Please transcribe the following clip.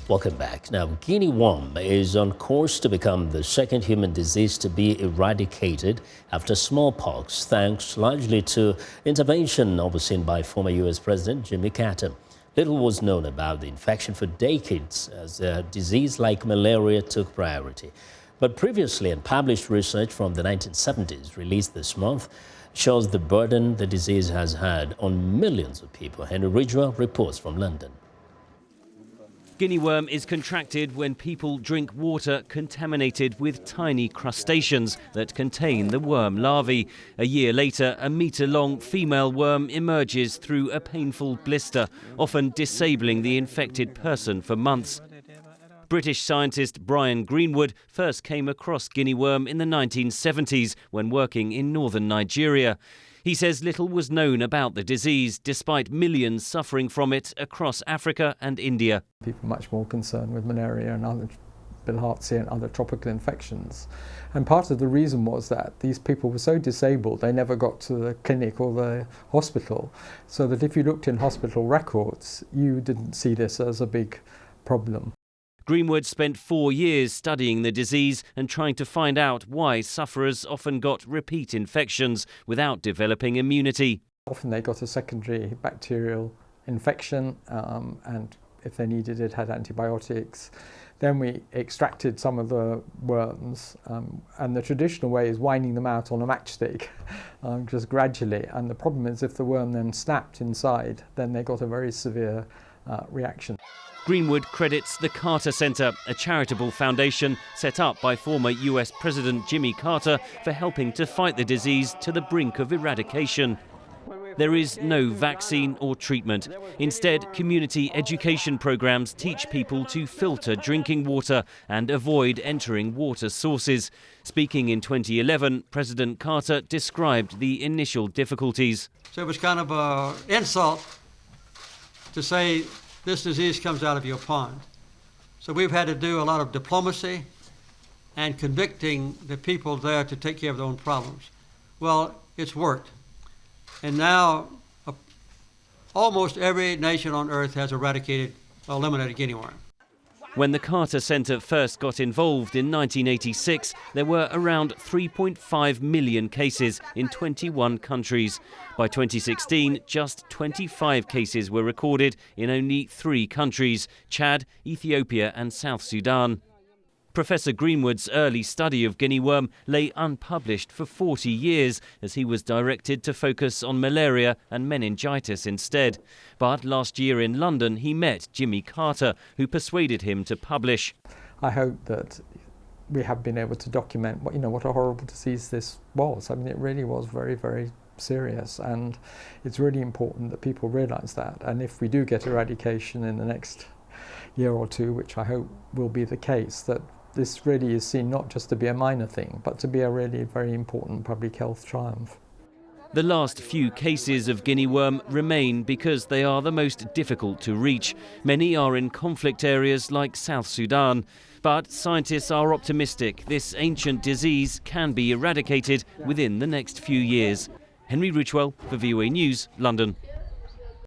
Welcome back. Now, Guinea worm is on course to become the second human disease to be eradicated after smallpox, thanks largely to intervention overseen by former U.S. President Jimmy Carter. Little was known about the infection for decades as a disease like malaria took priority. But previously unpublished research from the 1970s released this month shows the burden the disease has had on millions of people. Henry Ridgwell reports from London. Guinea worm is contracted when people drink water contaminated with tiny crustaceans that contain the worm larvae. A year later, a metre-long female worm emerges through a painful blister, often disabling the infected person for months. British scientist Greenwood first came across Guinea worm in the 1970s when working in northern Nigeria. He says little was known about the disease, despite millions suffering from it across Africa and India. People are much more concerned with malaria and other bilharzia and other tropical infections. And part of the reason was that these people were so disabled they never got to the clinic or the hospital, so that if you looked in hospital records, you didn't see this as a big problem. Greenwood spent 4 years studying the disease and trying to find out why sufferers often got repeat infections without developing immunity. Often they got a secondary bacterial infection and if they needed it, had antibiotics. Then we extracted some of the worms and the traditional way is winding them out on a matchstick just gradually. And the problem is if the worm then snapped inside, then they got a very severe reaction. Greenwood credits the Carter Center, a charitable foundation set up by former US President Jimmy Carter for helping to fight the disease to the brink of eradication. There is no vaccine or treatment. Instead, community education programs teach people to filter drinking water and avoid entering water sources. Speaking in 2011, President Carter described the initial difficulties. So it was kind of an insult to say this disease comes out of your pond. So we've had to do a lot of diplomacy and convicting the people there to take care of their own problems. Well, it's worked. And now almost every nation on earth has eradicated or eliminated Guinea worm. When the Carter Center first got involved in 1986, there were around 3.5 million cases in 21 countries. By 2016, just 25 cases were recorded in only 3 countries: Chad, Ethiopia and South Sudan. Professor Greenwood's early study of Guinea worm lay unpublished for 40 years as he was directed to focus on malaria and meningitis instead. But last year in London he met Jimmy Carter, who persuaded him to publish. I hope that we have been able to document what a horrible disease this was. I mean, it really was very, very serious, and it's really important that people realise that. And if we do get eradication in the next year or two, which I hope will be the case, that this really is seen not just to be a minor thing, but to be a really very important public health triumph. The last few cases of Guinea worm remain because they are the most difficult to reach. Many are in conflict areas like South Sudan. But scientists are optimistic this ancient disease can be eradicated within the next few years. Henry Ridgwell for VOA News, London.